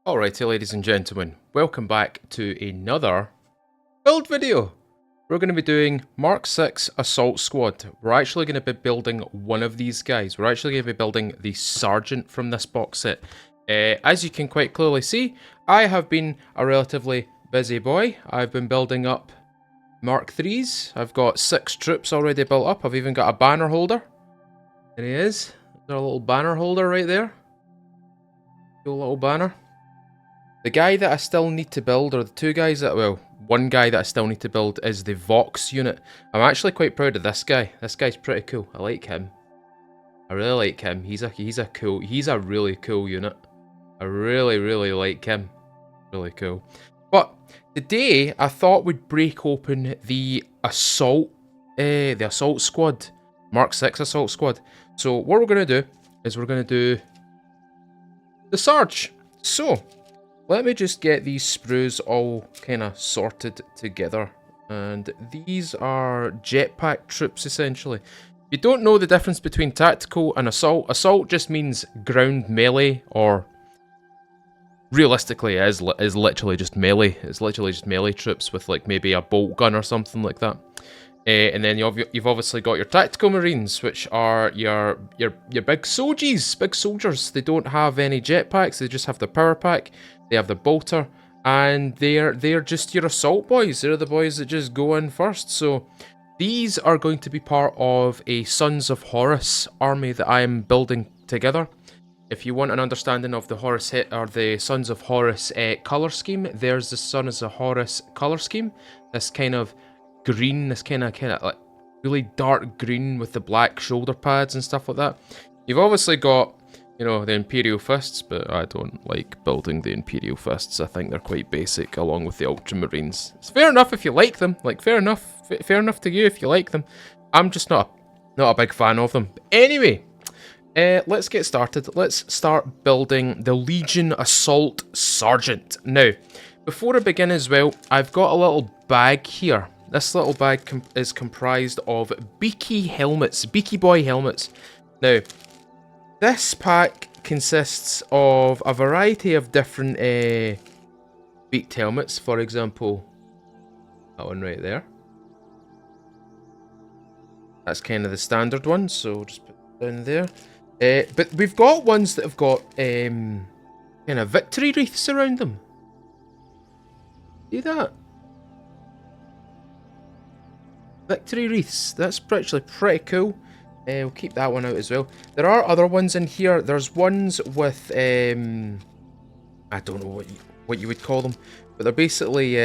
Alrighty, ladies and gentlemen, welcome back to another build video. We're going to be doing Mark 6 Assault Squad. We're actually going to be building one of these guys. We're actually going to be building the Sergeant from this box set. As you can quite clearly see, I have been a relatively busy boy. I've been building up Mark 3s. I've got 6 troops already built up. I've even got a banner holder. There he is. There's a little banner holder right there. Cool little banner. The guy that I still need to build, or the two guys that, well, one guy that I still need to build is the Vox unit. I'm actually quite proud of this guy. This guy's pretty cool. I like him. I really like him. He's a really cool unit. I really like him. Really cool. But today I thought we'd break open the assault squad, Mark 6 Assault Squad. So what we're gonna do is we're gonna do the Sarge. So let me just get these sprues all kind of sorted together. And these are jetpack troops, essentially. If you don't know the difference between tactical and assault, assault just means ground melee, or realistically is literally just melee. It's literally just melee troops with like maybe a bolt gun or something like that. And then you've obviously got your tactical marines, which are your big soldiers. They don't have any jetpacks, they just have the power pack. They have the bolter, and they're just your assault boys. They're the boys that just go in first. So these are going to be part of a Sons of Horus army that I am building together. If you want an understanding of the Horus or the Sons of Horus color scheme, there's the Sons of Horus color scheme. This kind of green, this kind of like really dark green with the black shoulder pads and stuff like that. You've obviously got, you know, the Imperial Fists, but I don't like building the Imperial Fists. I think they're quite basic, along with the Ultramarines. It's fair enough if you like them. Like, fair enough to you if you like them. I'm just not a big fan of them. Anyway, let's get started. Let's start building the Legion Assault Sergeant. Now, before I begin as well, I've got a little bag here. This little bag is comprised of Beaky Boy helmets. Now, this pack consists of a variety of different beaked helmets. For example, that one right there. That's kind of the standard one, so just put it down there. But we've got ones that have got kind of victory wreaths around them. See that? Victory wreaths. That's actually pretty cool. We'll keep that one out as well. There are other ones in here. There's ones with I don't know what you would call them, but they're basically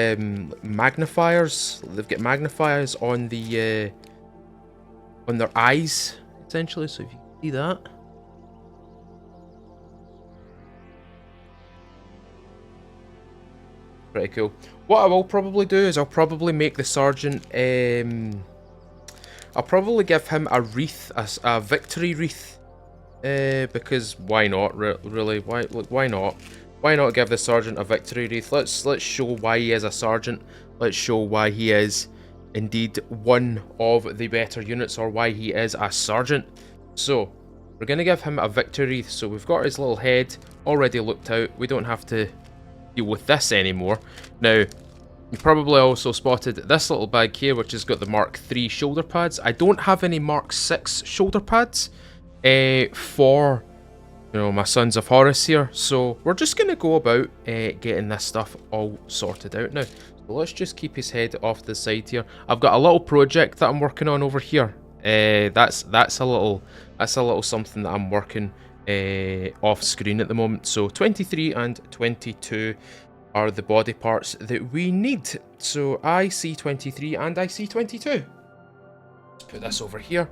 magnifiers. They've got magnifiers on the on their eyes, essentially. So if you can see that. Pretty cool. What I will probably do is I'll probably make the Sergeant, I'll probably give him a wreath, a victory wreath, because why not, really, why not? Why not give the Sergeant a victory wreath? Let's show why he is a Sergeant. Let's show why he is indeed one of the better units, or why he is a Sergeant. So, we're going to give him a victory wreath. So we've got his little head already looked out. We don't have to deal with this anymore. Now, you probably also spotted this little bag here, which has got the Mark 3 shoulder pads. I don't have any Mark 6 shoulder pads for, you know, my Sons of Horus here. So we're just going to go about getting this stuff all sorted out now. So let's just keep his head off the side here. I've got a little project that I'm working on over here. That's a little something that I'm working off screen at the moment. So 23 and 22 are the body parts that we need. So I see 23 and I see 22. Let's put this over here.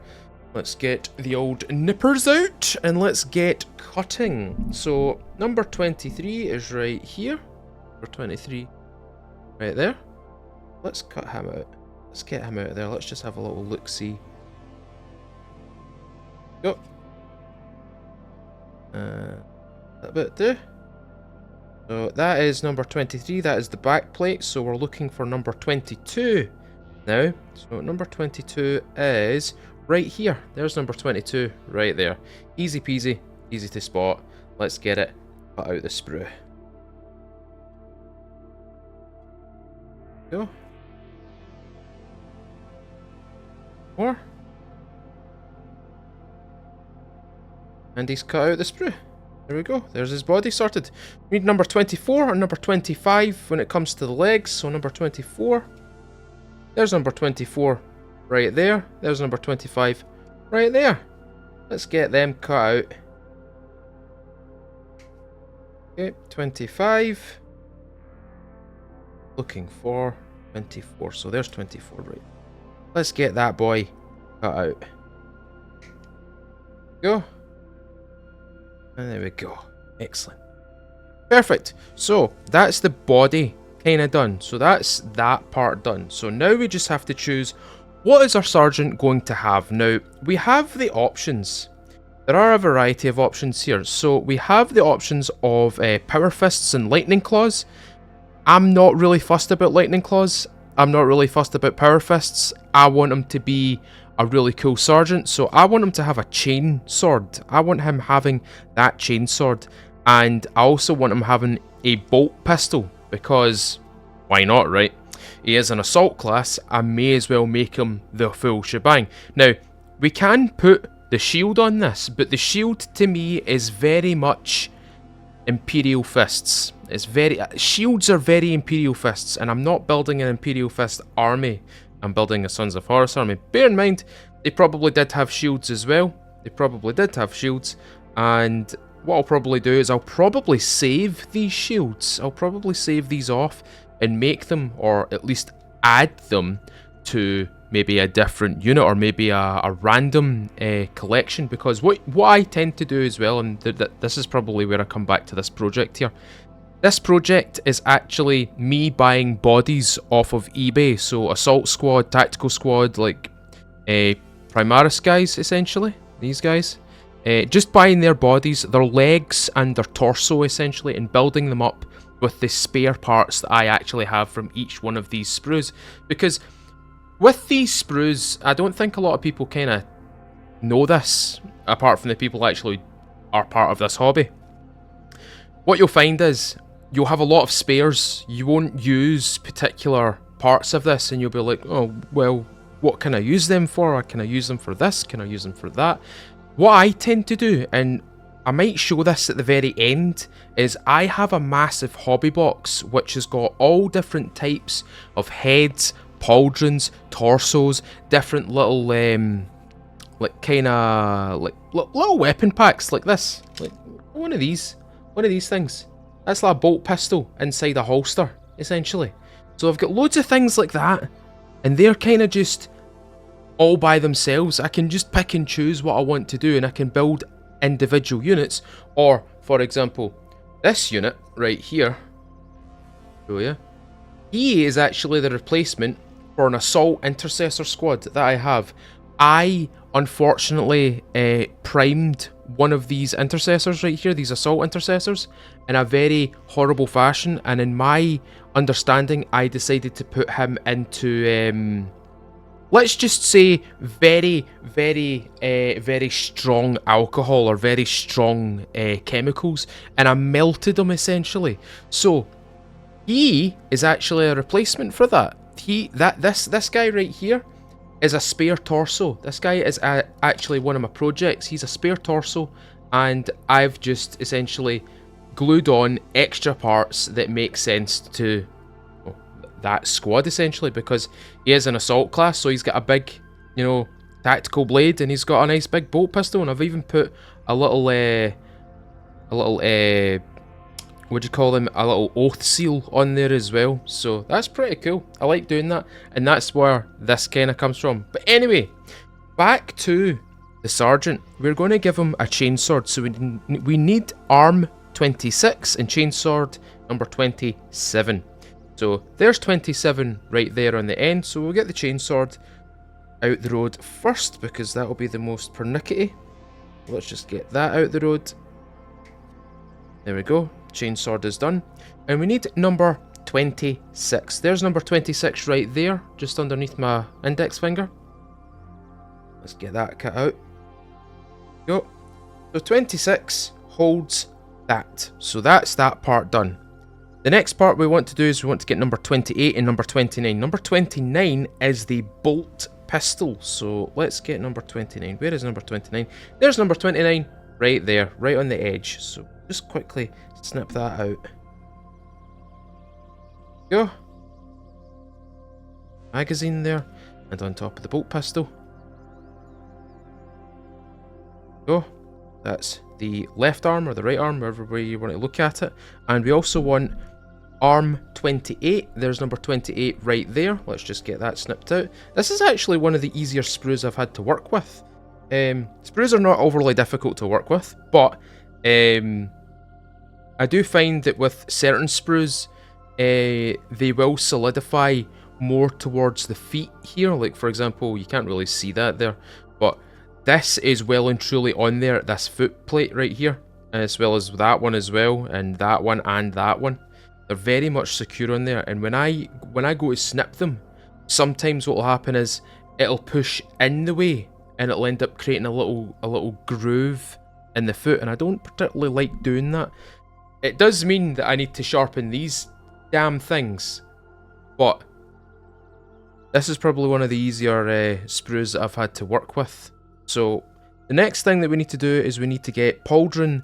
Let's get the old nippers out and let's get cutting. So number 23 is right here. Number 23 right there. Let's cut him out. Let's get him out of there. Let's just have a little look-see. Go. That bit there. So that is number 23, that is the back plate, so we're looking for number 22 now. So number 22 is right here. There's number 22 right there. Easy peasy, easy to spot. Let's get it, cut out the sprue. Go. More. And he's cut out the sprue. There we go. There's his body sorted. We need number 24 or number 25 when it comes to the legs. So number 24. There's number 24 right there. There's number 25 right there. Let's get them cut out. Okay, 25. Looking for 24. So there's 24 right. Let's get that boy cut out. Go. And there we go. Excellent. Perfect. So that's the body kind of done. So that's that part done. So now we just have to choose what is our sergeant going to have. Now we have the options. There are a variety of options here. So we have the options of power fists and lightning claws. I'm not really fussed about lightning claws. I'm not really fussed about power fists. I want him to be a really cool sergeant, so I want him to have a chain sword. I want him having that chain sword, and I also want him having a bolt pistol, because why not, right? He is an assault class, I may as well make him the full shebang. Now, we can put the shield on this, but the shield to me is very much Imperial Fists. It's very shields are very Imperial Fists, and I'm not building an Imperial Fist army. I'm building a Sons of Horus army. Bear in mind, they probably did have shields as well. They probably did have shields, and what I'll probably do is I'll probably save these shields. I'll probably save these off and make them, or at least add them to maybe a different unit, or maybe a random collection, because what I tend to do as well, and this is probably where I come back to this project here. This project is actually me buying bodies off of eBay, so assault squad, tactical squad, like Primaris guys, essentially, these guys. Just buying their bodies, their legs and their torso, essentially, and building them up with the spare parts that I actually have from each one of these sprues. Because with these sprues, I don't think a lot of people kind of know this, apart from the people who actually are part of this hobby. What you'll find is, you'll have a lot of spares. You won't use particular parts of this, and you'll be like, oh, well, what can I use them for? Can I use them for this? Can I use them for that? What I tend to do, and I might show this at the very end, is I have a massive hobby box which has got all different types of heads, pauldrons, torsos, different little, like kind of, like little weapon packs like this. Like one of these things. That's like a bolt pistol inside a holster, essentially. So I've got loads of things like that, and they're kind of just all by themselves. I can just pick and choose what I want to do, and I can build individual units. Or, for example, this unit right here, show you, he is actually the replacement for an assault intercessor squad that I have. I unfortunately primed one of these intercessors right here, these assault intercessors, in a very horrible fashion, and in my understanding I decided to put him into let's just say very strong alcohol, or very strong chemicals, and I melted him essentially. So he is actually a replacement for that. This guy right here is a spare torso. This guy is actually one of my projects. He's a spare torso, and I've just essentially glued on extra parts that make sense to that squad, essentially, because he is an assault class, so he's got a big, you know, tactical blade, and he's got a nice big bolt pistol, and I've even put a little what do you call them, a little oath seal on there as well. So that's pretty cool. I like doing that, and that's where this kind of comes from. But anyway, back to the sergeant. We're going to give him a chainsword, so we need arm 26 and chainsword number 27. So there's 27 right there on the end, so we'll get the chainsword out the road first, because that will be the most pernickety. Let's just get that out the road. There we go. Chainsword is done, and we need number 26. There's number 26 right there, just underneath my index finger. Let's get that cut out. Go. So 26 holds that, so that's that part done. The next part we want to do is we want to get number 28 and number 29. Number 29 is the bolt pistol. So let's get number 29. Where is number 29? There's number 29 right there, right on the edge. So just quickly snip that out. Go. Magazine there, and on top of the bolt pistol. Go. That's the left arm or the right arm, wherever way you want to look at it. And we also want arm 28. There's number 28 right there. Let's just get that snipped out. This is actually one of the easier sprues I've had to work with. Sprues are not overly difficult to work with, but I do find that with certain sprues, they will solidify more towards the feet here. Like, for example, you can't really see that there, but this is well and truly on there, this foot plate right here, as well as that one as well, and that one and that one. They're very much secure on there, and when I go to snip them, sometimes what will happen is it'll push in the way, and it'll end up creating a little groove in the foot, and I don't particularly like doing that. It does mean that I need to sharpen these damn things, but this is probably one of the easier sprues that I've had to work with. So the next thing that we need to do is we need to get pauldron,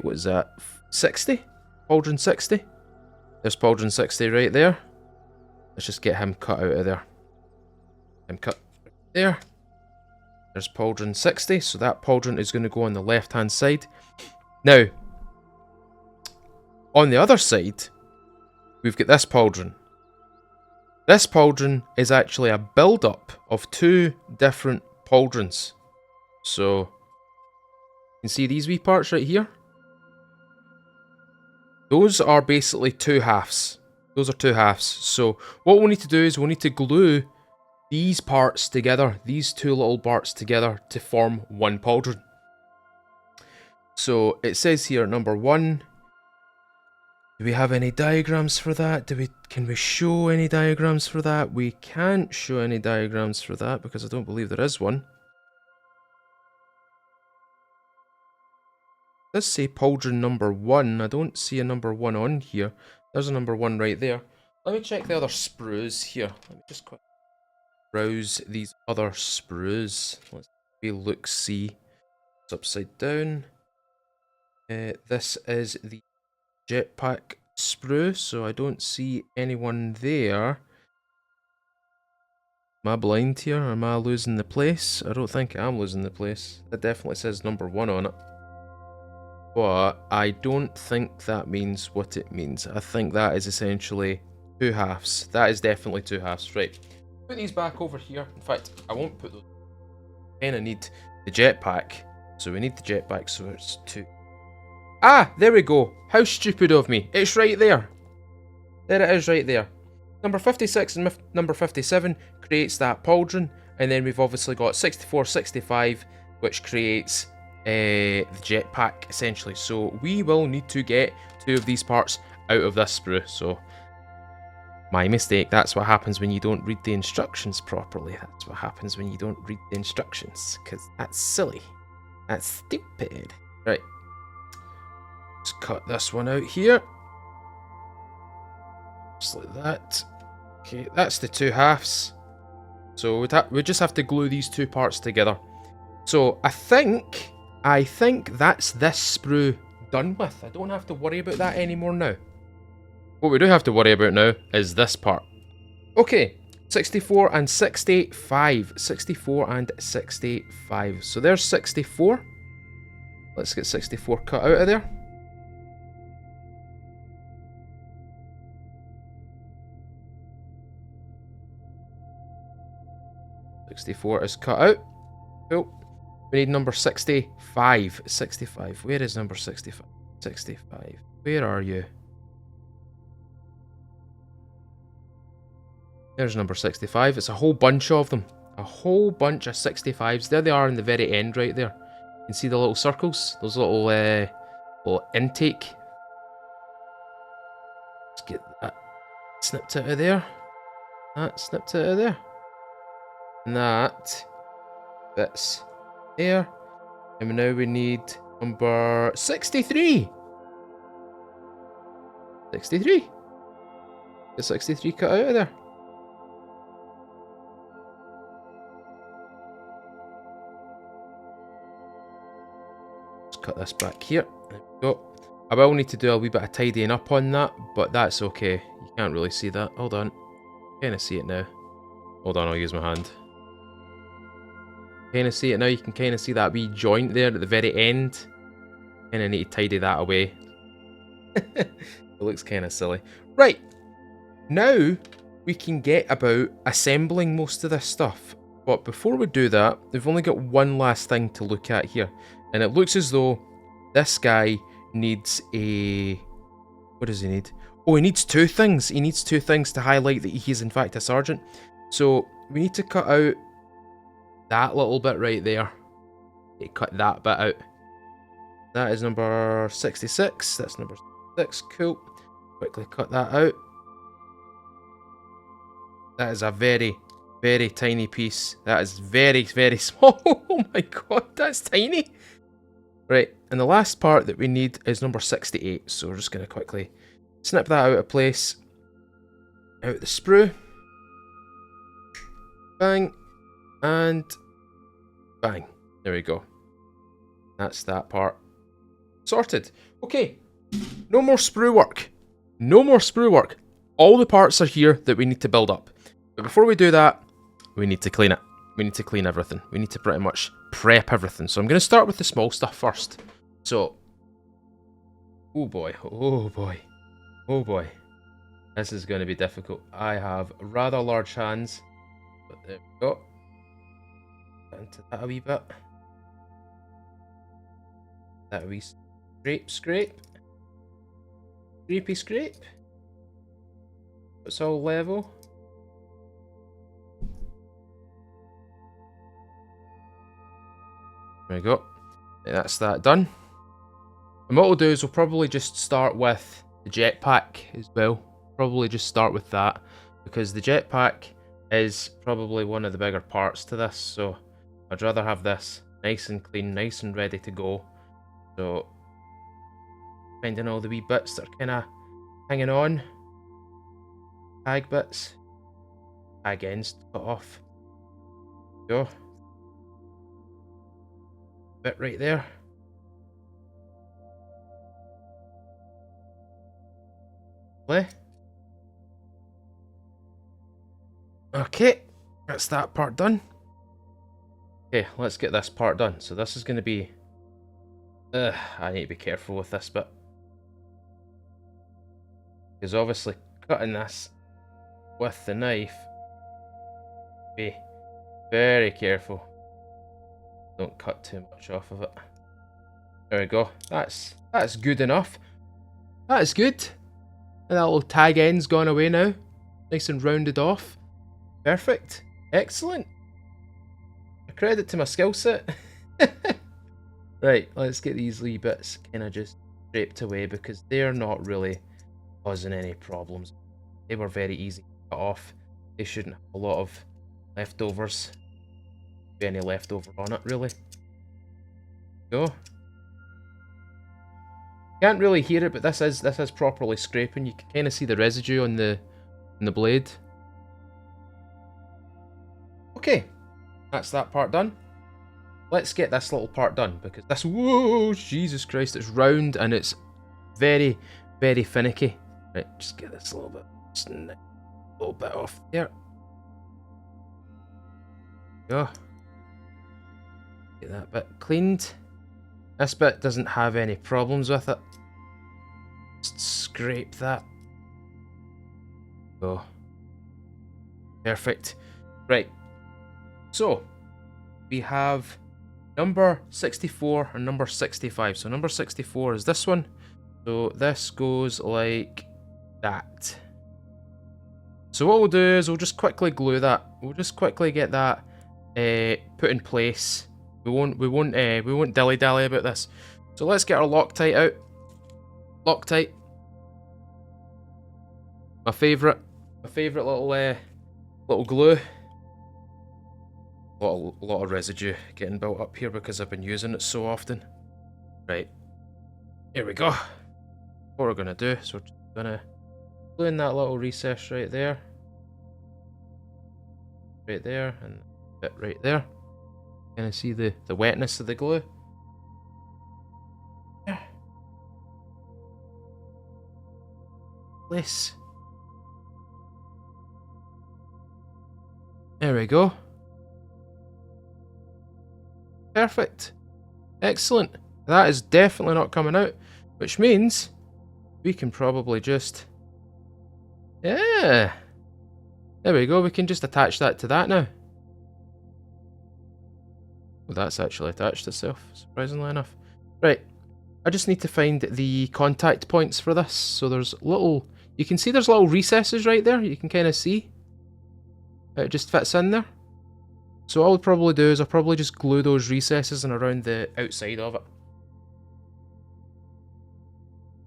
what is that, 60? Pauldron 60? There's pauldron 60 right there. Let's just get him cut out of there. Him cut there. There's pauldron 60, so that pauldron is going to go on the left hand side. Now, on the other side, we've got this pauldron. This pauldron is actually a build-up of two different pauldrons. So, you can see these wee parts right here. Those are basically two halves. Those are two halves. So, what we need to do is we need to glue these parts together, these two little parts together to form one pauldron. So, it says here, number 1. Do we have any diagrams for that? Can we show any diagrams for that? We can't show any diagrams for that because I don't believe there is one. It does say pauldron number 1. I don't see a number 1 on here. There's a number 1 right there. Let me check the other sprues here. Let me just quickly browse these other sprues. Let's look, see. It's upside down. This is the jetpack sprue, so I don't see anyone there. Am I blind here, or am I losing the place? I don't think I'm losing the place. It definitely says number 1 on it. But I don't think that means what it means. I think that is essentially two halves. That is definitely two halves. Right. Put these back over here. In fact, I won't put those. Then I need the jetpack. So we need the jetpack, so it's 2. Ah, there we go. How stupid of me. It's right there. There it is right there. Number 56 and number 57 creates that pauldron. And then we've obviously got 64, 65, which creates the jetpack, essentially. So we will need to get 2 of these parts out of this sprue. So, my mistake. That's what happens when you don't read the instructions properly. That's what happens when you don't read the instructions. Because that's silly. That's stupid. Right. Let's cut this one out here. Just like that. Okay, that's the 2 halves. So we just have to glue these 2 parts together. So I think that's this sprue done with. I don't have to worry about that anymore now. What we do have to worry about now is this part. Okay, 64 and 65. 64 and 65. So there's 64. Let's get 64 cut out of there. 64 is cut out. Cool. We need number 65. 65. Where is number 65? 65. Where are you? There's number 65. It's a whole bunch of them. A whole bunch of 65s. There they are in the very end right there. You can see the little circles. Those little intake. Let's get that snipped out of there. That snipped out of there. And that fits there. And now we need number 63. 63. Get 63 cut out of there. Let's cut this back here. There we go. I will need to do a wee bit of tidying up on that, but that's okay. You can't really see that. Hold on. Kind of see it now. Hold on, I'll use my hand. Kind of see it now. You can kind of see that wee joint there at the very end. Kind of need to tidy that away. It looks kind of silly. Right. Now we can get about assembling most of this stuff. But before we do that, we've only got one last thing to look at here. And it looks as though this guy needs a... What does he need? Oh, he needs two things. He needs two things to highlight that he is in fact a sergeant. So we need to cut out that little bit right there. Okay, cut that bit out. That is number 66. That's number 6. Cool. Quickly cut that out. That is a very, very tiny piece. That is very, very small. Oh my god, that's tiny. Right, and the last part that we need is number 68. So we're just going to quickly snip that out of place. Out the sprue. Bang. And bang. There we go. That's that part sorted. Okay. No more sprue work. No more sprue work. All the parts are here that we need to build up. But before we do that, we need to clean it. We need to clean everything. We need to pretty much prep everything. So I'm going to start with the small stuff first. So, oh boy, oh boy, oh boy. This is going to be difficult. I have rather large hands. But there we go. Into that a wee bit. That wee scrape. Scrapey scrape. It's all level. There we go. That's that done. And what we'll do is we'll probably just start with the jetpack as well. Probably just start with that, because the jetpack is probably one of the bigger parts to this, so I'd rather have this nice and clean, nice and ready to go. So, finding all the wee bits that are kind of hanging on. Tag bits. Tag ends to cut off. Go. Bit right there. Play. Okay, that's that part done. Okay, let's get this part done. So this is going to be... I need to be careful with this bit. Because obviously cutting this with the knife, be very careful. Don't cut too much off of it. There we go. That's good enough. That is good. And that little tag end's gone away now. Nice and rounded off. Perfect. Excellent. A credit to my skill set. Right, let's get these wee bits kind of just scraped away, because they're not really causing any problems. They were very easy to cut off. They shouldn't have a lot of leftovers. Be any leftover on it, really. Go. Can't really hear it, but this is properly scraping. You can kind of see the residue on the blade. Okay, that's that part done. Let's get this little part done, because this, whoa, Jesus Christ, it's round and it's very, very finicky. Right, just get this a little bit off there. Go. Get that bit cleaned. This bit doesn't have any problems with it. Just scrape that. Go. Perfect. Right. So, we have number 64 and number 65. So number 64 is this one. So this goes like that. So what we'll do is we'll just quickly glue that. We'll just quickly get that put in place. We won't dilly dally about this. So let's get our Loctite out. Loctite. My favourite little glue. A lot of residue getting built up here because I've been using it so often. Right, here we go. What we're gonna do is we're just gonna glue in that little recess right there. Right there, and a bit right there. Can I see the wetness of the glue? Yeah. Place. There we go. Perfect. Excellent. That is definitely not coming out, which means we can probably just... Yeah. There we go. We can just attach that to that now. Well, that's actually attached itself, surprisingly enough. Right. I just need to find the contact points for this. So there's little... You can see there's little recesses right there. You can kind of see. It just fits in there. So what I'll probably do is I'll probably just glue those recesses and around the outside of it.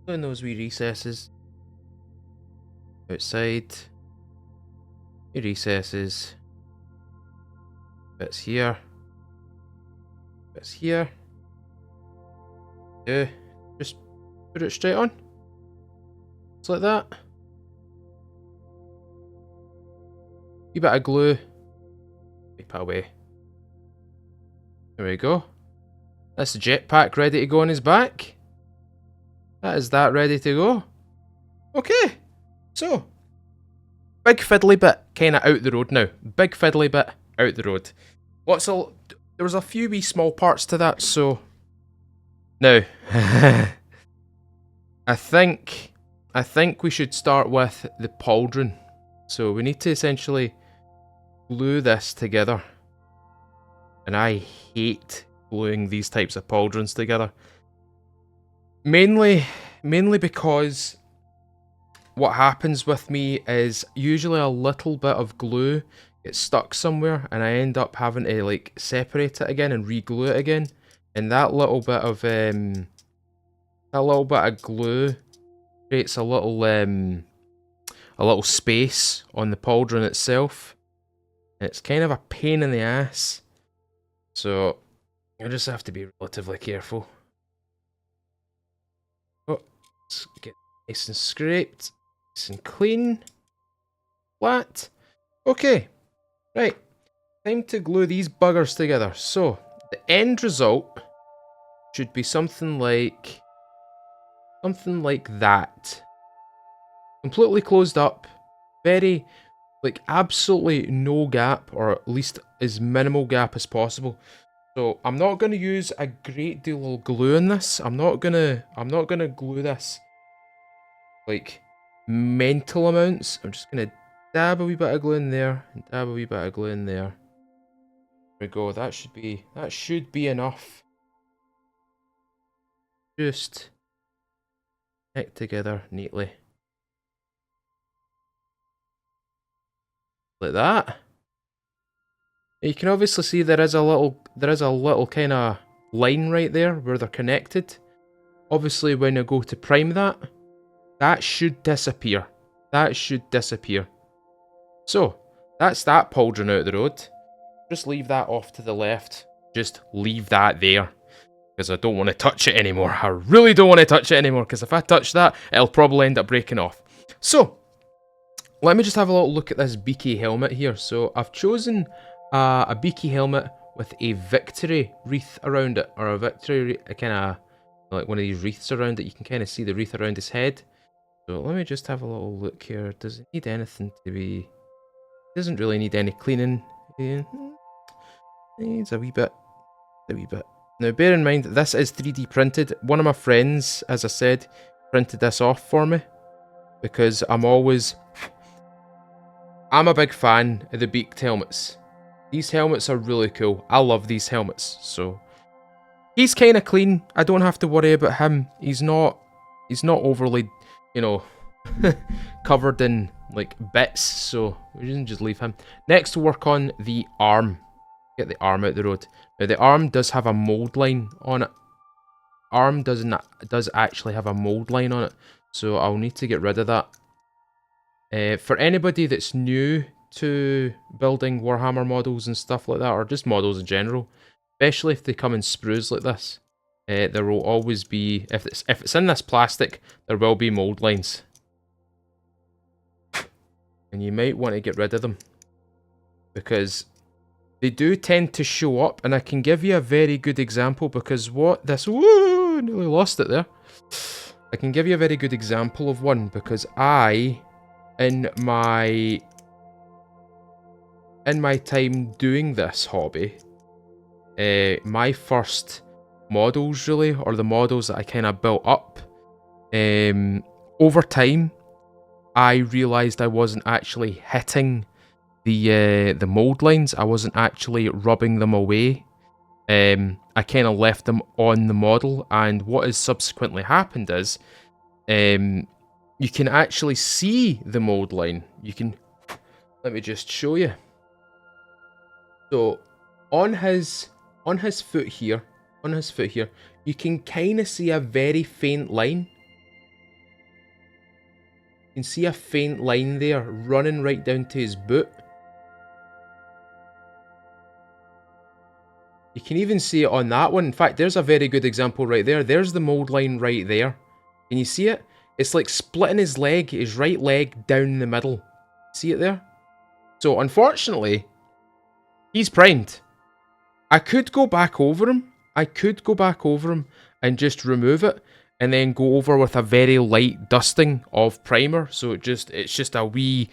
Gluing those wee recesses. Outside. Wee recesses. Bits here. Bits here. Yeah. Just put it straight on. Just like that. Wee bit of glue. Wipe it away. There we go. That's the jetpack ready to go on his back. That is that ready to go. Okay. So, big fiddly bit kind of out the road now. Big fiddly bit out the road. There was a few wee small parts to that, so... Now, I think we should start with the pauldron. So we need to essentially glue this together. And I hate gluing these types of pauldrons together. Mainly because what happens with me is usually a little bit of glue gets stuck somewhere and I end up having to like separate it again and re-glue it again. And that little bit of glue creates a little space on the pauldron itself. And it's kind of a pain in the ass. So you just have to be relatively careful. Oh, let's get nice and scraped, nice and clean, flat. Okay, right. Time to glue these buggers together. So the end result should be something like that. Completely closed up, very, like, absolutely no gap, or at least as minimal gap as possible. So I'm not going to use a great deal of glue in this. I'm not gonna glue this like mental amounts. I'm just gonna dab a wee bit of glue in there and dab a wee bit of glue in there. There we go. That should be enough. Just connect together neatly. Like that. You can obviously see there is a little kind of line right there where they're connected. Obviously when I go to prime that should disappear. That should disappear. So, that's that pauldron out the road. Just leave that off to the left. Just leave that there. Because I don't want to touch it anymore. I really don't want to touch it anymore, because if I touch that, it'll probably end up breaking off. So, let me just have a little look at this beaky helmet here. So, I've chosen a beaky helmet with a victory wreath around it, or a victory kind of like one of these wreaths around it. You can kind of see the wreath around his head. So let me just have a little look here. Does it need anything to be... It doesn't really need any cleaning. It needs a wee bit. Now bear in mind, this is 3D printed. One of my friends, as I said, printed this off for me. Because I'm a big fan of the beaked helmets. These helmets are really cool. I love these helmets. So he's kind of clean. I don't have to worry about him. He's not overly, you know, covered in like bits. So we can just leave him. Next, we'll work on the arm. Get the arm out the road. Now the arm does have a mold line on it. Arm does actually have a mold line on it. So I'll need to get rid of that. For anybody that's new to building Warhammer models and stuff like that, or just models in general, especially if they come in sprues like this, there will always be, if it's in this plastic, there will be mold lines. and you might want to get rid of them, because they do tend to show up, and I can give you a very good example, because what this... Woo! Nearly lost it there. I can give you a very good example of one, because in my time doing this hobby, my first models, really, or the models that I kind of built up, over time, I realised I wasn't actually hitting the mold lines. I wasn't actually rubbing them away. I kind of left them on the model, and what has subsequently happened is, you can actually see the mold line. You can, let me just show you. So on his foot here, you can kind of see a very faint line. You can see a faint line there running right down to his boot. You can even see it on that one. In fact, there's a very good example right there. There's the mold line right there. Can you see it? It's like splitting his leg, his right leg down the middle. See it there? So unfortunately, he's primed. I could go back over him. And just remove it, and then go over with a very light dusting of primer. So it's just a wee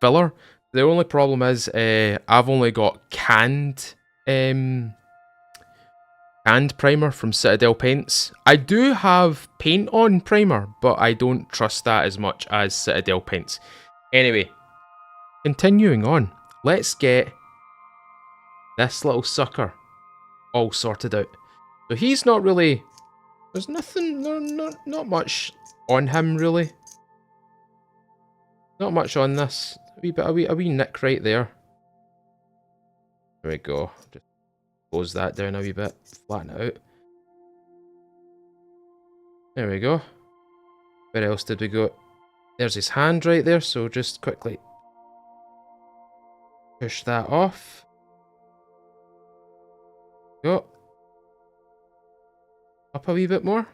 filler. The only problem is I've only got canned primer from Citadel Paints. I do have paint on primer, but I don't trust that as much as Citadel Paints. Anyway, continuing on, let's get this little sucker all sorted out. So he's not really... There's nothing... Not much on him, really. Not much on this. A wee nick right there. There we go. Just close that down a wee bit. Flatten it out. There we go. Where else did we go? There's his hand right there, so just quickly push that off. Go. Up a wee bit more.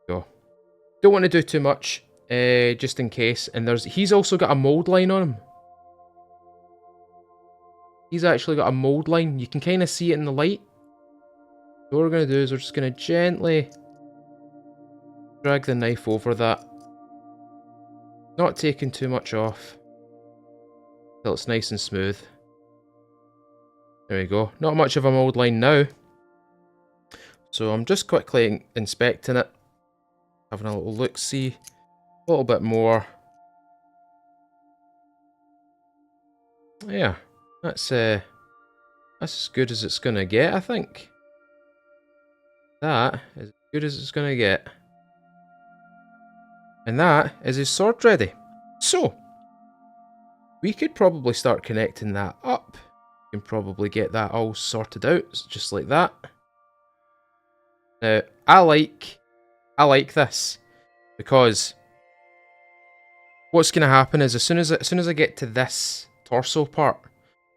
Go. Don't want to do too much, just in case. And he's also got a mold line on him. He's actually got a mold line. You can kind of see it in the light. So what we're going to do is we're just going to gently drag the knife over that. Not taking too much off. Till it's nice and smooth. There we go. Not much of a mold line now. So I'm just quickly inspecting it. Having a little look-see. A little bit more. Yeah. That's as good as it's going to get, I think. That is as good as it's going to get. And that is his sword ready. So, we could probably start connecting that up. We can probably get that all sorted out, just like that. Now, I like this, because what's going to happen is as soon as I get to this torso part, as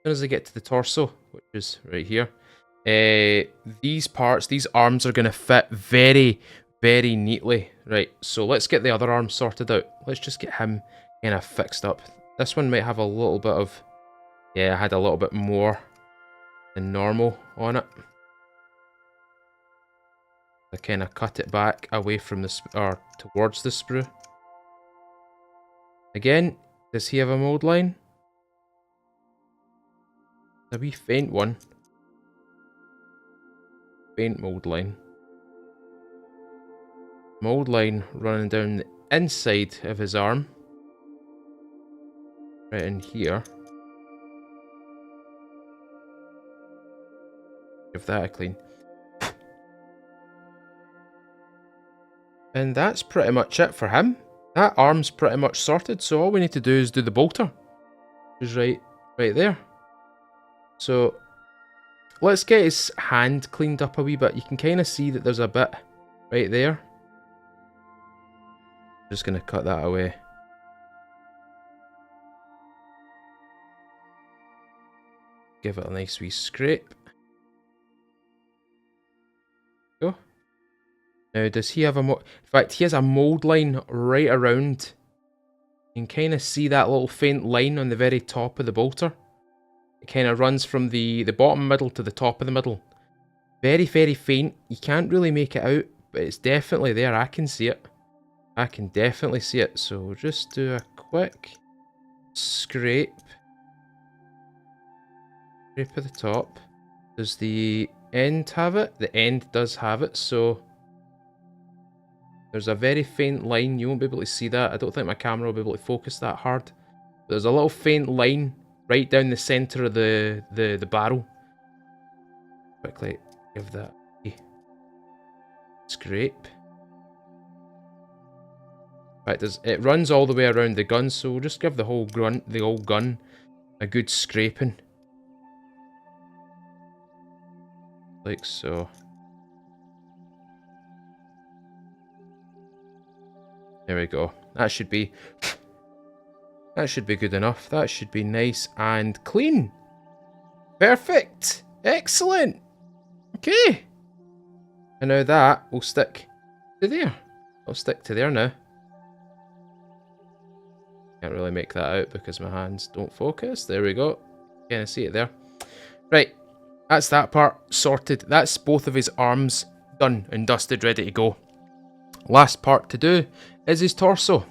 soon as I get to the torso, which is right here, these arms are going to fit very, very neatly. Right, so let's get the other arm sorted out. Let's just get him kind of fixed up. This one might have a little bit of... Yeah, I had a little bit more than normal on it. I kind of cut it back away from the... or towards the sprue. Again, does he have a mold line? A wee faint one. Faint mold line. Mold line running down the inside of his arm. Right in here. Give that a clean. And that's pretty much it for him. That arm's pretty much sorted, so all we need to do is do the bolter. Which is right there. So, let's get his hand cleaned up a wee bit. You can kind of see that there's a bit right there. Just going to cut that away. Give it a nice wee scrape. Go. Now, does he have a in fact, he has a mould line right around. You can kind of see that little faint line on the very top of the bolter. It kind of runs from the bottom middle to the top of the middle. Very, very faint. You can't really make it out, but it's definitely there. I can see it. I can definitely see it. So we'll just do a quick scrape. Scrape at the top. Does the end have it? The end does have it, so there's a very faint line. You won't be able to see that. I don't think my camera will be able to focus that hard. But there's a little faint line right down the centre of the barrel. Quickly give that a scrape. Right, it runs all the way around the gun, so we'll just give the whole gun a good scraping. Like so. There we go. That should be good enough. That should be nice and clean. Perfect. Excellent. Okay. And now that will stick to there. It'll stick to there now. Can't really make that out because my hands don't focus. There we go. Can I see it there? Right. That's that part sorted. That's both of his arms done and dusted, ready to go. Last part to do is his torso.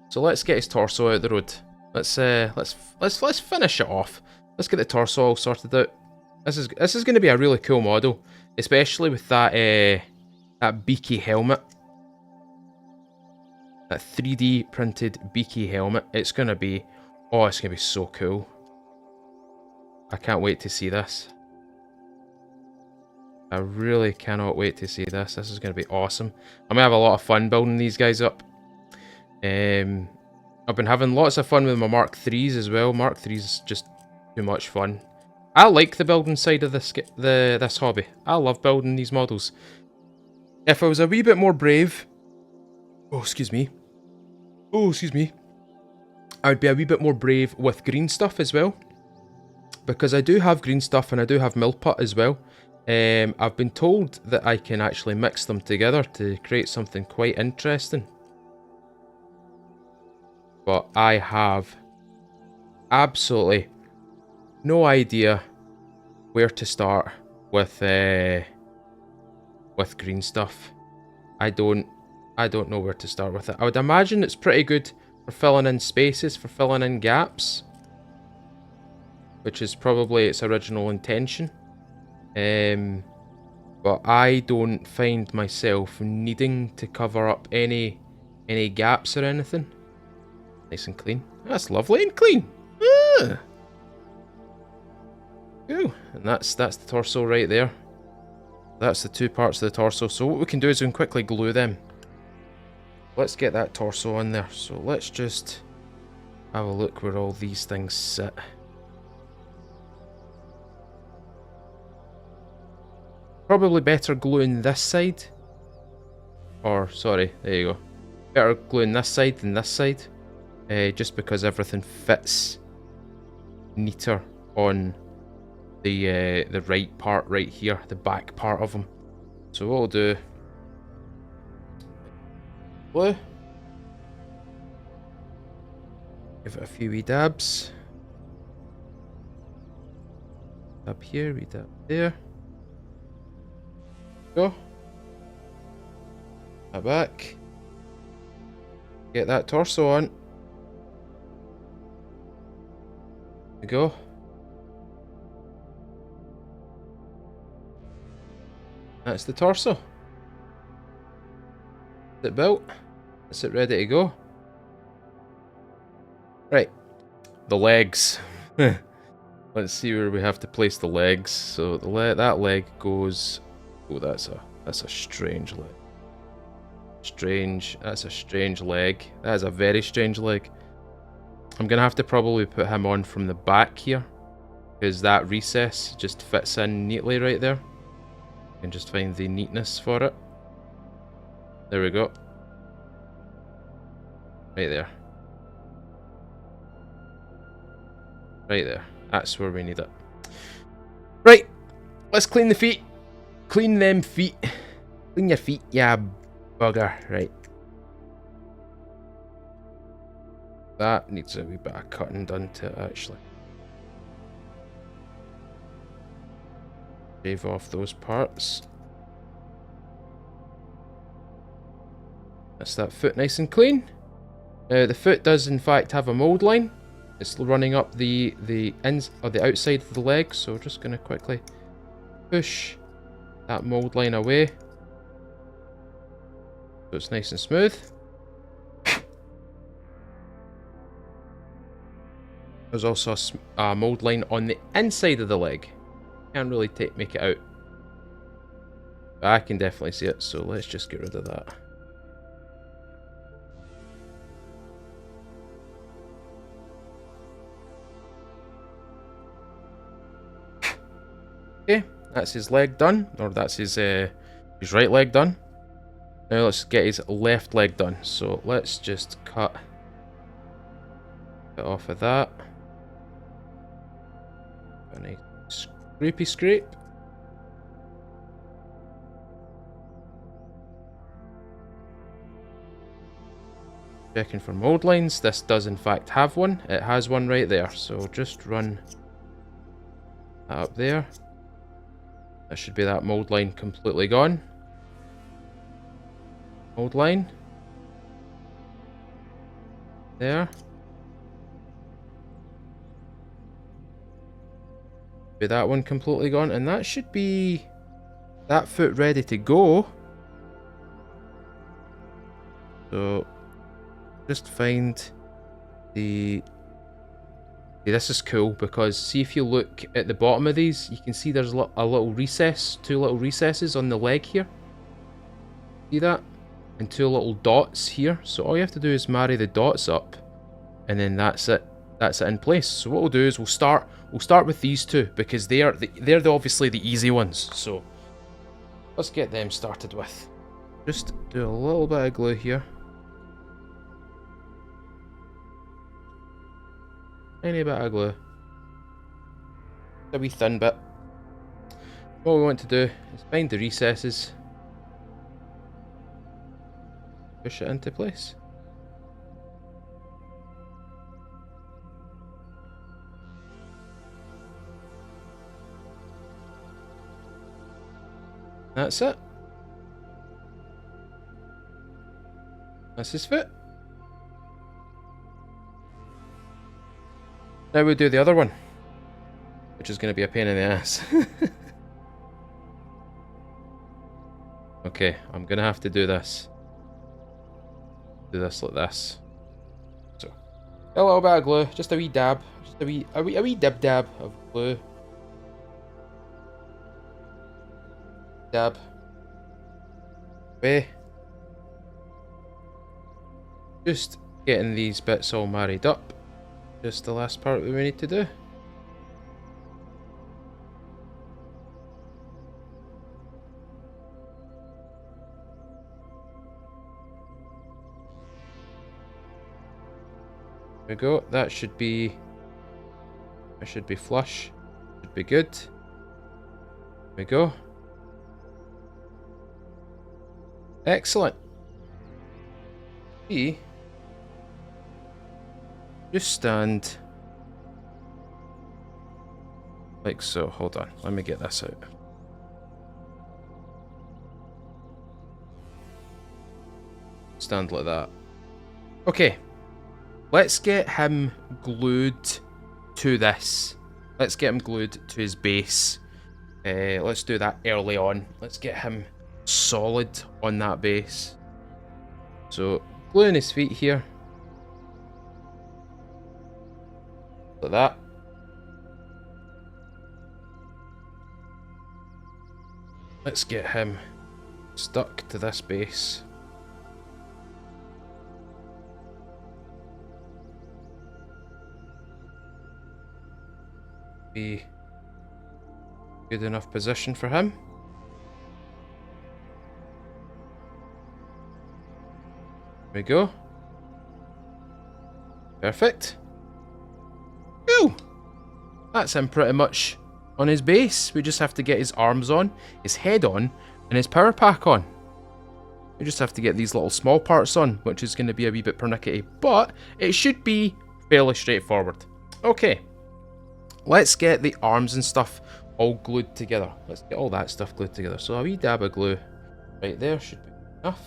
So let's get his torso out the road. Let's finish it off. Let's get the torso all sorted out. This is going to be a really cool model, especially with that beaky helmet. That 3D printed beaky helmet. It's going to be so cool. I can't wait to see this. I really cannot wait to see this. This is going to be awesome. I'm going to have a lot of fun building these guys up. I've been having lots of fun with my Mark 3s as well. Mark 3s is just too much fun. I like the building side of this hobby. I love building these models. If I was a wee bit more brave... Oh, excuse me. I would be a wee bit more brave with green stuff as well. Because I do have green stuff and I do have Millput as well. I've been told that I can actually mix them together to create something quite interesting. But I have absolutely no idea where to start with green stuff. I don't know where to start with it. I would imagine it's pretty good for filling in spaces, for filling in gaps, which is probably its original intention. But I don't find myself needing to cover up any gaps or anything. Nice and clean. That's lovely and clean. Ah. Cool. And that's the torso right there. That's the two parts of the torso. So what we can do is we can quickly glue them. Let's get that torso on there. So let's just have a look where all these things sit. Probably better gluing this side. Or, sorry, there you go. Better gluing this side than this side. Just because everything fits neater on the right part right here, the back part of them. So what we'll do... Glue. Give it a few wee dabs. Dab here, wee dab there. Go. That back. Get that torso on. There we go. That's the torso. That's it built. That's it ready to go. Right. The legs. Let's see where we have to place the legs. So that leg goes... Oh, that's a strange leg. That's a strange leg. That is a very strange leg. I'm going to have to probably put him on from the back here, because that recess just fits in neatly right there. I can just find the neatness for it. There we go. Right there. Right there. That's where we need it. Right. Let's clean the feet. Clean them feet. Clean your feet, yeah. Bugger, right. That needs a wee bit of cutting done to it, actually. Shave off those parts. That's that foot nice and clean. The foot does in fact have a mould line. It's running up the ends or the outside of the leg, so we're just gonna quickly push that mould line away. So it's nice and smooth. There's also a mould line on the inside of the leg. Can't really make it out. But I can definitely see it, so let's just get rid of that. Okay, that's his leg done, or that's his right leg done. Now let's get his left leg done. So let's just cut it off of that. A nice scrapey scrape. Checking for mould lines. This does in fact have one. It has one right there. So just run that up there. That should be that mould line completely gone. Mould line. There. Be that one completely gone, and that should be that foot ready to go. So just find the... This is cool because see if you look at the bottom of these, you can see there's a little recess, two little recesses on the leg here. See that? And two little dots here. So all you have to do is marry the dots up, and then that's it. That's it in place. So what we'll do is we'll start with these two because they're obviously the easy ones. So let's get them started with. Just do a little bit of glue here. Tiny bit of glue. A wee thin bit. What we want to do is find the recesses. Push it into place. That's it. That's his foot. Now we'll do the other one, which is going to be a pain in the ass. Okay, I'm going to have to do this. Do this like this. So, a little bit of glue, just a wee dab, just a wee dab of glue. Dab. Away. Just getting these bits all married up. Just the last part that we need to do. There we go. That should be flush. Should be good. There we go. Excellent. See. Just stand like so. Hold on, let me get this out. Stand like that. Okay, let's get him glued to this. Let's get him glued to his base. Let's do that early on. Let's get him solid on that base. So, gluing his feet here. Like that. Let's get him stuck to this base. Be good enough position for him. There we go. Perfect. Ooh! That's him pretty much on his base. We just have to get his arms on, his head on, and his power pack on. We just have to get these little small parts on, which is going to be a wee bit pernickety, but it should be fairly straightforward. Okay, let's get the arms and stuff all glued together. Let's get all that stuff glued together. So a wee dab of glue right there should be enough.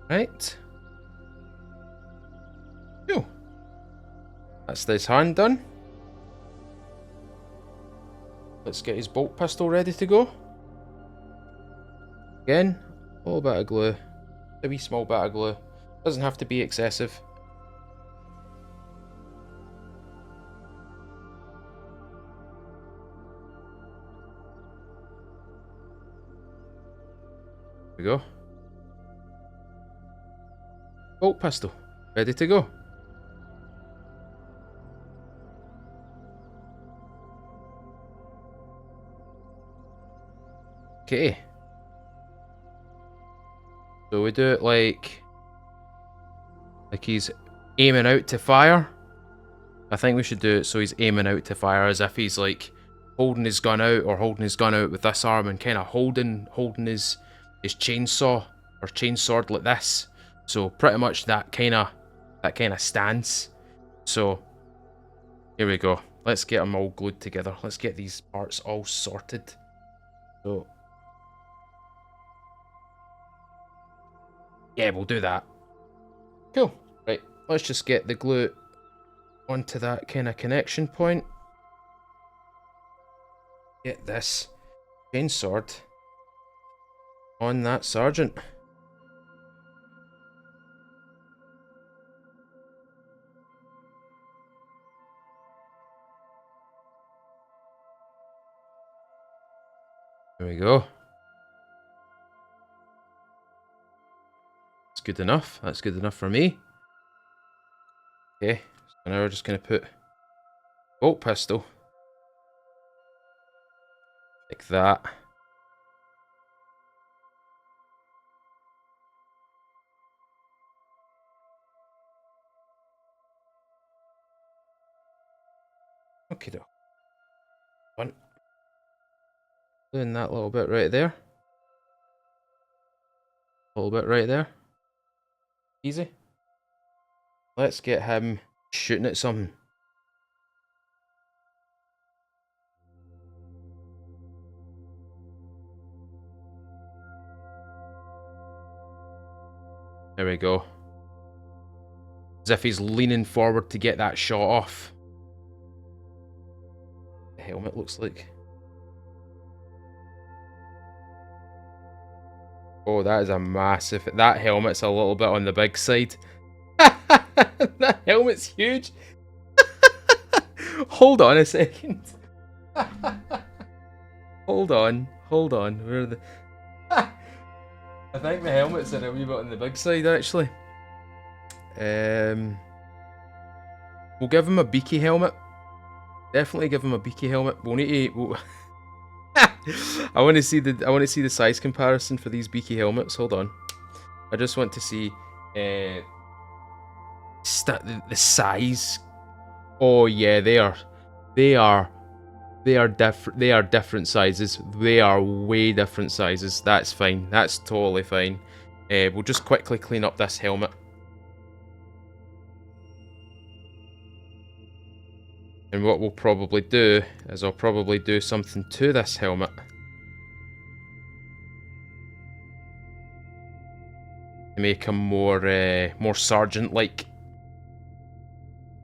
Right. Cool. That's this hand done. Let's get his bolt pistol ready to go. Again, a little bit of glue. A wee small bit of glue. Doesn't have to be excessive. There we go. Bolt pistol. Ready to go. Okay. So we do it like he's aiming out to fire. I think we should do it so he's aiming out to fire, as if he's like holding his gun out, or holding his gun out with this arm and kind of holding his chainsaw or chainsword like this. So pretty much that kind of stance. So here we go. Let's get them all glued together. Let's get these parts all sorted. So yeah, we'll do that. Cool. Right, let's just get the glue onto that kind of connection point. Get this chainsword on that sergeant. There we go. That's good enough. That's good enough for me. Okay, so now we're just going to put bolt pistol like that. Okay, though. One. Doing that little bit right there. A little bit right there. Easy. Let's get him shooting at something. There we go. As if he's leaning forward to get that shot off. The helmet looks like. Oh, that is a massive... That helmet's a little bit on the big side. That helmet's huge. Hold on a second. Hold on. Where are the... I think the helmet's a wee bit on the big side, actually. We'll give him a beaky helmet. Definitely give him a beaky helmet. We'll need to... I want to see the size comparison for these beaky helmets. Hold on. I just want to see the size. Oh yeah, they are different sizes. They are way different sizes. That's fine. That's totally fine. We'll just quickly clean up this helmet. And what we'll probably do is I'll probably do something to this helmet. To make him more sergeant-like.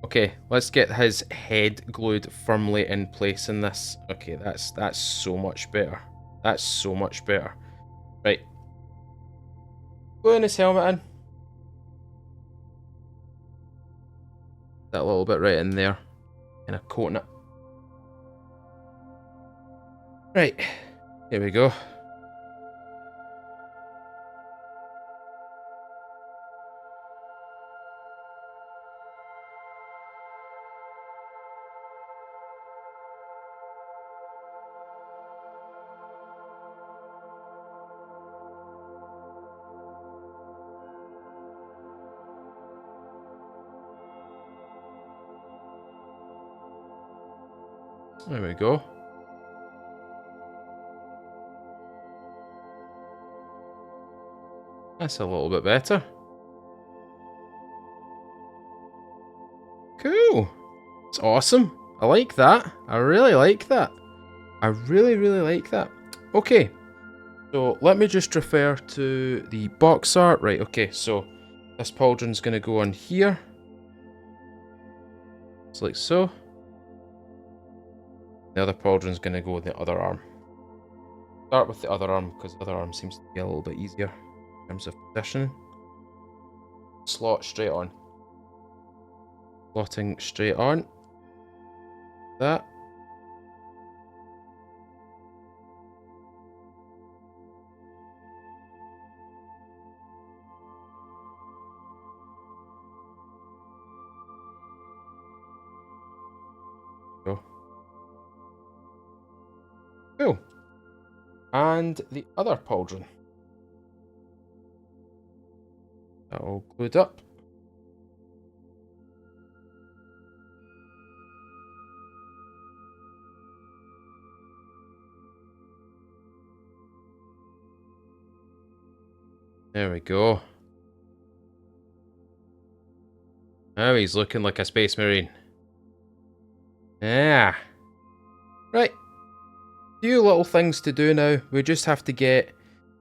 Okay, let's get his head glued firmly in place in this. Okay, that's so much better. That's so much better. Right. Gluing his helmet in. That little bit right in there. Kind of coating it. Right. Here we go. There we go. That's a little bit better. Cool. It's awesome. I like that. I really like that. I really, really like that. Okay. So let me just refer to the box art. Right, okay, so this pauldron's going to go on here. It's like so. The other pauldron's going to go in the other arm. Start with the other arm, because the other arm seems to be a little bit easier in terms of positioning. Slot straight on. Slotting straight on. That. Go. Cool. And the other pauldron. That all glued up. There we go. Now he's looking like a space marine. Yeah. Right. Few little things to do now. We just have to get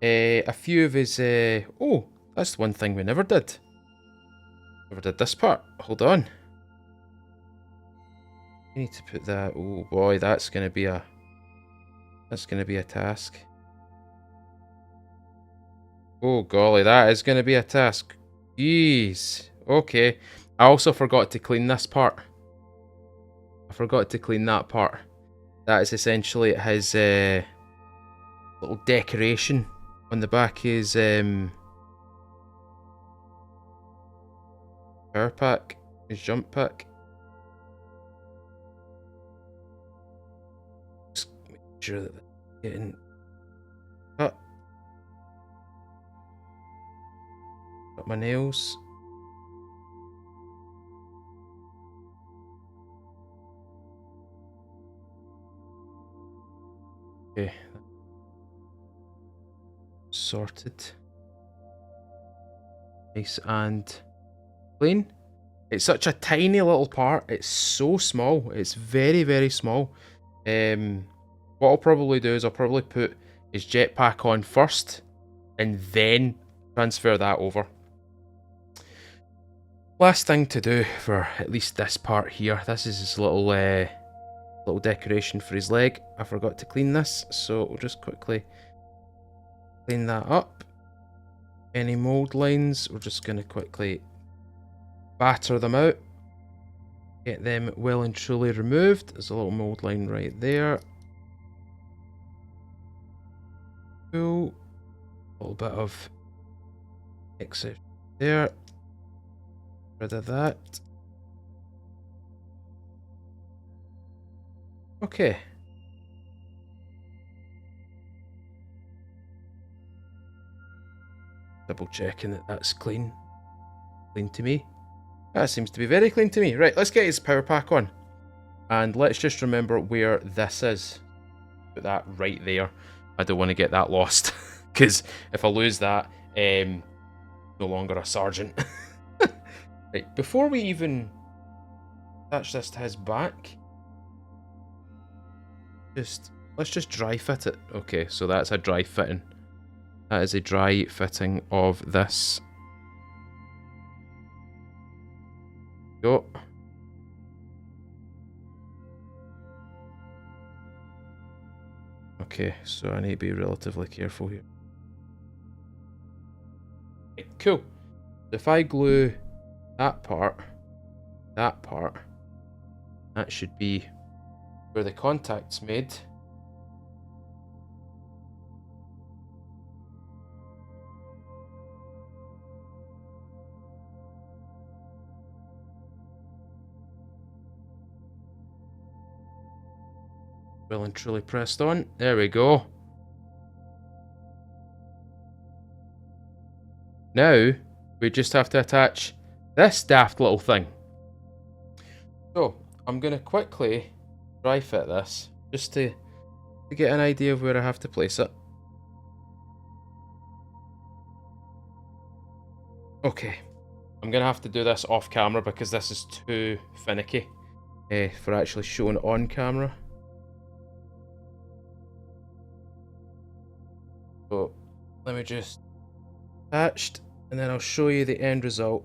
a few of his... Oh, that's one thing we never did. Never did this part. Hold on. We need to put that... Oh boy, that's going to be a... That's going to be a task. Oh golly, that is going to be a task. Jeez. Okay. I also forgot to clean this part. I forgot to clean that part. That is essentially his little decoration on the back. His power pack, his jump pack. Just make sure that they're getting cut. Got my nails. Okay. Sorted. Nice and clean. It's such a tiny little part. It's so small. It's very, very small. What I'll probably do is I'll probably put his jetpack on first and then transfer that over. Last thing to do for at least this part here. This is his little decoration for his leg. I forgot to clean this, so we'll just quickly clean that up. Any mold lines, we're just going to quickly batter them out. Get them well and truly removed. There's a little mold line right there. Cool. A little bit of excess there. Rid of that. Okay. Double checking that that's clean. Clean to me. That seems to be very clean to me. Right, let's get his power pack on. And let's just remember where this is. Put that right there. I don't want to get that lost. Because if I lose that, no longer a sergeant. Right, before we even attach this to his back, let's just dry fit it. Okay, so that's a dry fitting. That is a dry fitting of this. Go. Okay, so I need to be relatively careful here. Okay, cool. If I glue that part, that should be where the contact's made. Well and truly pressed on. There we go. Now, we just have to attach this daft little thing. So, I'm going to quickly dry fit this, just to get an idea of where I have to place it. Okay, I'm gonna have to do this off camera because this is too finicky for actually showing on camera. So let me just attached, and then I'll show you the end result.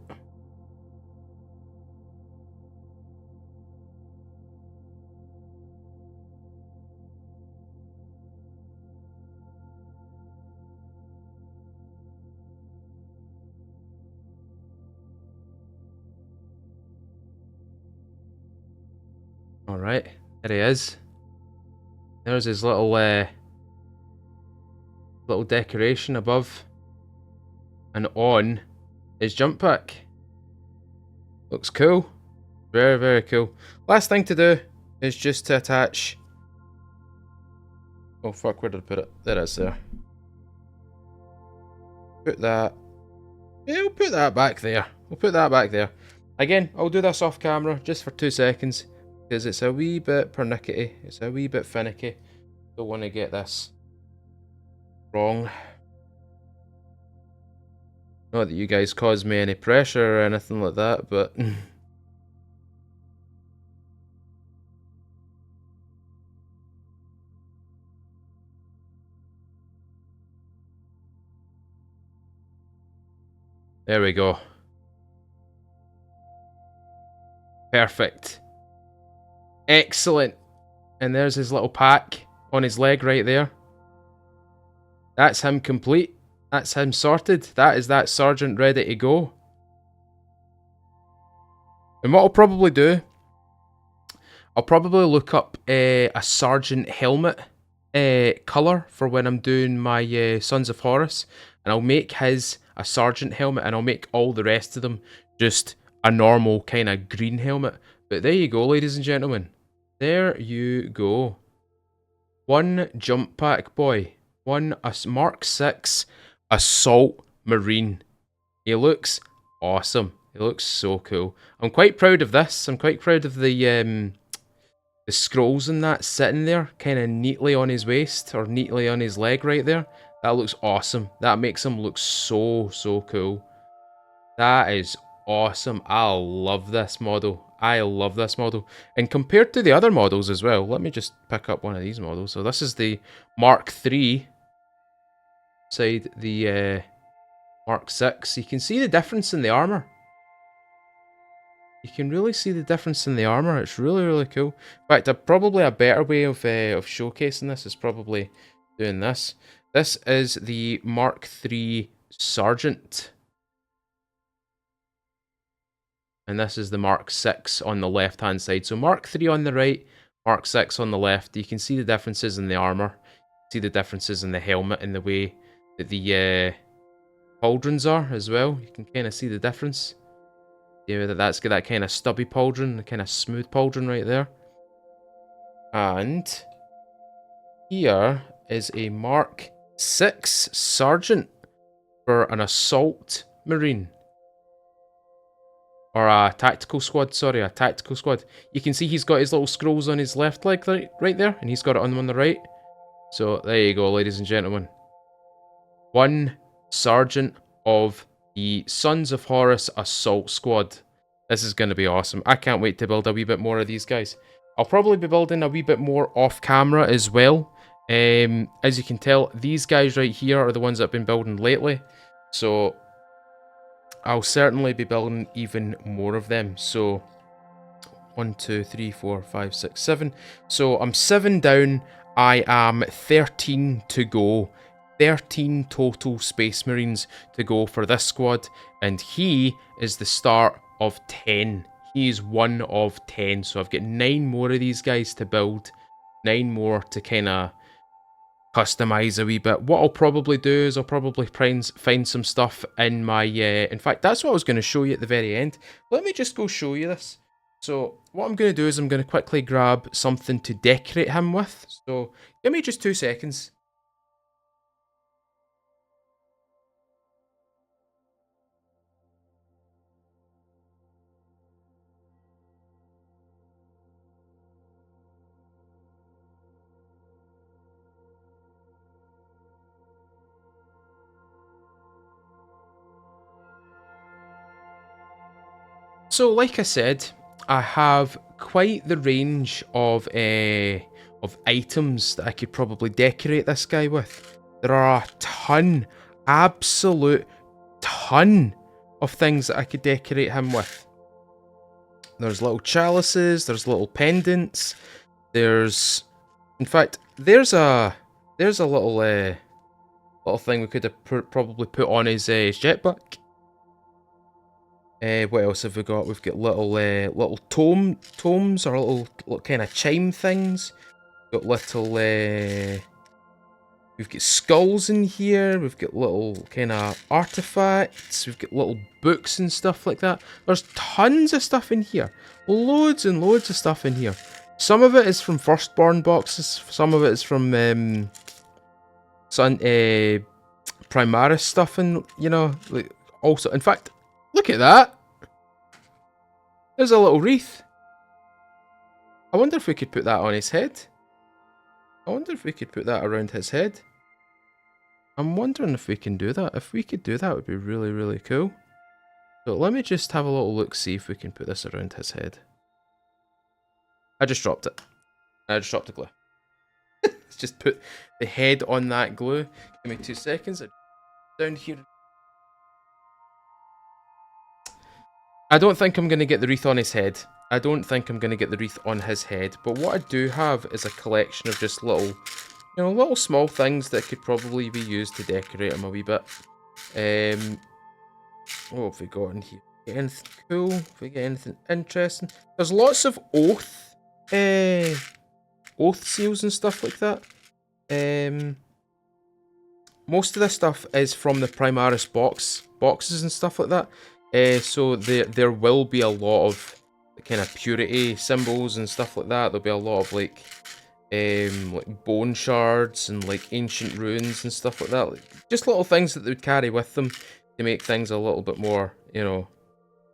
Alright, there he is. There's his little decoration above and on his jump pack. Looks cool. Very, very cool. Last thing to do is just to attach... Oh fuck, where did I put it? There it is there. Put that... Yeah, we'll put that back there. We'll put that back there. Again, I'll do this off camera just for 2 seconds. Because it's a wee bit pernickety. It's a wee bit finicky. Don't want to get this wrong. Not that you guys cause me any pressure or anything like that, but... There we go. Perfect. Excellent. And there's his little pack on his leg right there. That's him complete. That's him sorted. That is that sergeant ready to go. And what I'll probably do, I'll probably look up a sergeant helmet colour for when I'm doing my Sons of Horus. And I'll make his a sergeant helmet, and I'll make all the rest of them just a normal kind of green helmet. But there you go, ladies and gentlemen. There you go. One jump pack boy. One Mark 6 Assault Marine. He looks awesome. He looks so cool. I'm quite proud of this. I'm quite proud of the scrolls and that sitting there kind of neatly on his waist or neatly on his leg right there. That looks awesome. That makes him look so, so cool. That is awesome. I love this model. I love this model. And compared to the other models as well, let me just pick up one of these models. So this is the Mark III side, the Mark 6. You can see the difference in the armour. You can really see the difference in the armour. It's really, really cool. In fact, probably a better way of showcasing this is probably doing this. This is the Mark III Sergeant. And this is the Mark 6 on the left-hand side. So Mark 3 on the right, Mark 6 on the left. You can see the differences in the armour. See the differences in the helmet and the way that the pauldrons are as well. You can kind of see the difference. Yeah, that's got that kind of stubby pauldron, the kind of smooth pauldron right there. And here is a Mark 6 Sergeant for an Assault Marine. Or a tactical squad, sorry, a tactical squad. You can see he's got his little scrolls on his left leg right there, and he's got it on the right. So there you go, ladies and gentlemen. One Sergeant of the Sons of Horus Assault Squad. This is going to be awesome. I can't wait to build a wee bit more of these guys. I'll probably be building a wee bit more off camera as well. As you can tell, these guys right here are the ones that I've been building lately. So I'll certainly be building even more of them. So 1, 2, 3, 4, 5, 6, 7. So I'm 7 down. I am 13 to go. 13 total Space Marines to go for this squad. And he is the start of 10. He is one of 10. So I've got 9 more of these guys to build. 9 more to kind of customize a wee bit. What I'll probably do is I'll probably find some stuff in my... in fact, that's what I was going to show you at the very end. Let me just go show you this. So what I'm going to do is I'm going to quickly grab something to decorate him with. So give me just 2 seconds. So, like I said, I have quite the range of items that I could probably decorate this guy with. There are a ton, absolute ton of things that I could decorate him with. There's little chalices, there's little pendants, there's... In fact, there's a little little thing we could have probably put on his jetpack. What else have we got? We've got little tomes or little kind of chime things. We've got little we've got skulls in here. We've got little kind of artifacts. We've got little books and stuff like that. There's tons of stuff in here. Loads and loads of stuff in here. Some of it is from Firstborn boxes. Some of it is from Primaris stuff, and you know, like, also, in fact, look at that. There's a little wreath. I wonder if we could put that on his head. I wonder if we could put that around his head. I'm wondering if we can do that. If we could do that, it would be really, really cool. So let me just have a little look, see if we can put this around his head. I just dropped it. I just dropped the glue. Let's just put the head on that glue. Give me 2 seconds. Down here. I don't think I'm going to get the wreath on his head. I don't think I'm going to get the wreath on his head. But what I do have is a collection of just little, you know, little small things that could probably be used to decorate him a wee bit. What have we got in here? Get anything cool? If we get anything interesting? There's lots of oath seals and stuff like that. Most of this stuff is from the Primaris boxes and stuff like that. So there will be a lot of kind of purity symbols and stuff like that. There'll be a lot of like bone shards and like ancient ruins and stuff like that. Like, just little things that they would carry with them to make things a little bit more, you know,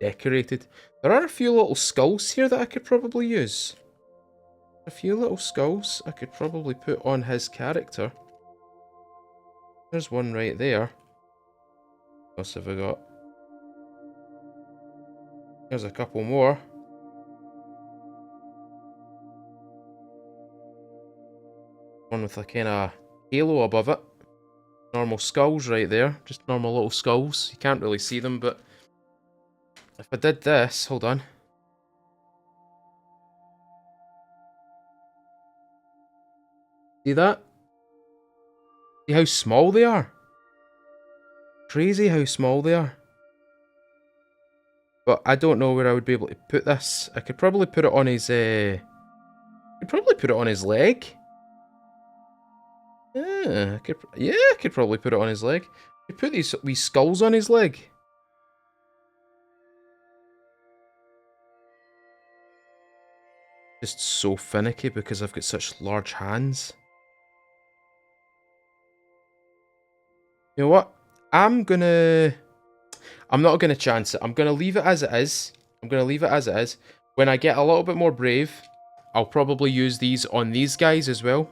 decorated. There are a few little skulls here that I could probably use. A few little skulls I could probably put on his character. There's one right there. What else have we got? There's a couple more. One with a kind of halo above it. Normal skulls right there. Just normal little skulls. You can't really see them, but if I did this, hold on. See that? See how small they are? Crazy how small they are. But I don't know where I would be able to put this. I could probably put it on his leg. Yeah, I could probably put it on his leg. I could put these skulls on his leg. Just so finicky because I've got such large hands. You know what? I'm not gonna chance it. I'm gonna leave it as it is. When I get a little bit more brave, I'll probably use these on these guys as well.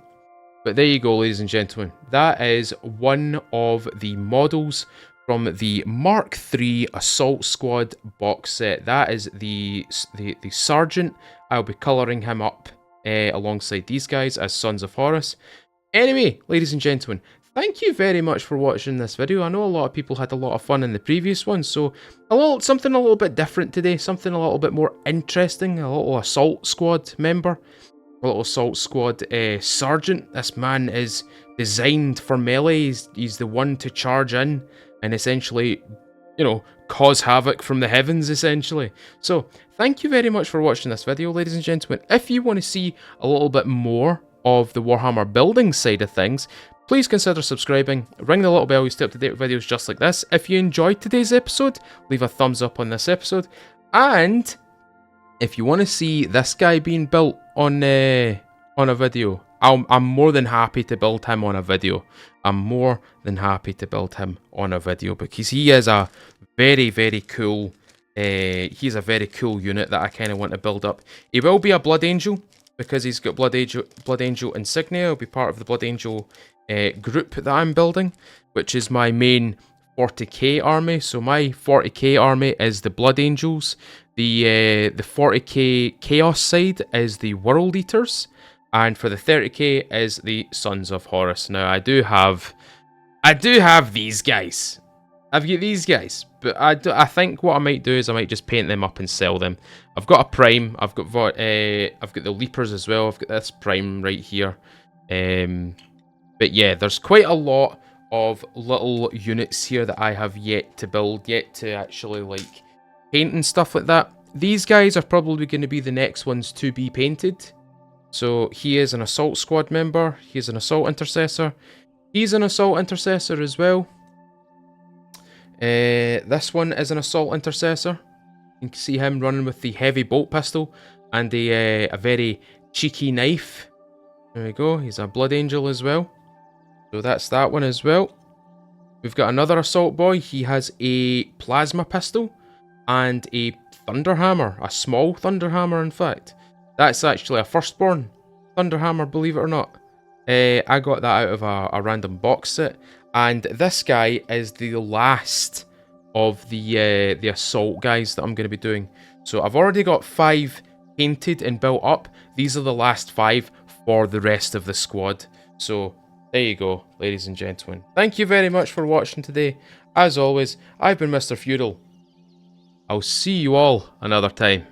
But there you go, ladies and gentlemen. That is one of the models from the Mark III Assault Squad box set. That is the Sergeant. I'll be colouring him up alongside these guys as Sons of Horus. Anyway, ladies and gentlemen, thank you very much for watching this video. I know a lot of people had a lot of fun in the previous one, so something a little bit different today, something a little bit more interesting, a little Assault Squad member, a little Assault Squad Sergeant. This man is designed for melee. He's the one to charge in and essentially, you know, cause havoc from the heavens, essentially. So, thank you very much for watching this video, ladies and gentlemen. If you want to see a little bit more of the Warhammer building side of things, please consider subscribing, ring the little bell, you stay up to date with videos just like this. If you enjoyed today's episode, leave a thumbs up on this episode. And if you want to see this guy being built on a video, I'm more than happy to build him on a video. Because he is a very, very cool, he's a very cool unit that I kind of want to build up. He will be a Blood Angel, because he's got Blood Angel insignia. He'll be part of the Blood Angel group that I'm building, which is my main 40k army. So my 40k army is the Blood Angels. The 40k Chaos side is the World Eaters, and for the 30k is the Sons of Horus. Now I do have these guys. I've got these guys, but I think what I might do is I might just paint them up and sell them. I've got a Prime. I've got the Leapers as well. I've got this Prime right here. But yeah, there's quite a lot of little units here that I have yet to build, yet to actually like paint and stuff like that. These guys are probably going to be the next ones to be painted. So he is an Assault Squad member. He's an Assault Intercessor. He's an Assault Intercessor as well. This one is an Assault Intercessor. You can see him running with the heavy bolt pistol and a very cheeky knife. There we go. He's a Blood Angel as well. So that's that one as well. We've got another Assault Boy. He has a Plasma Pistol and a Thunderhammer. A small Thunderhammer, in fact. That's actually a Firstborn Thunderhammer, believe it or not. I got that out of a random box set. And this guy is the last of the Assault guys that I'm going to be doing. So I've already got 5 painted and built up. These are the last 5 for the rest of the squad. So there you go, ladies and gentlemen. Thank you very much for watching today. As always, I've been Mr. Feudal. I'll see you all another time.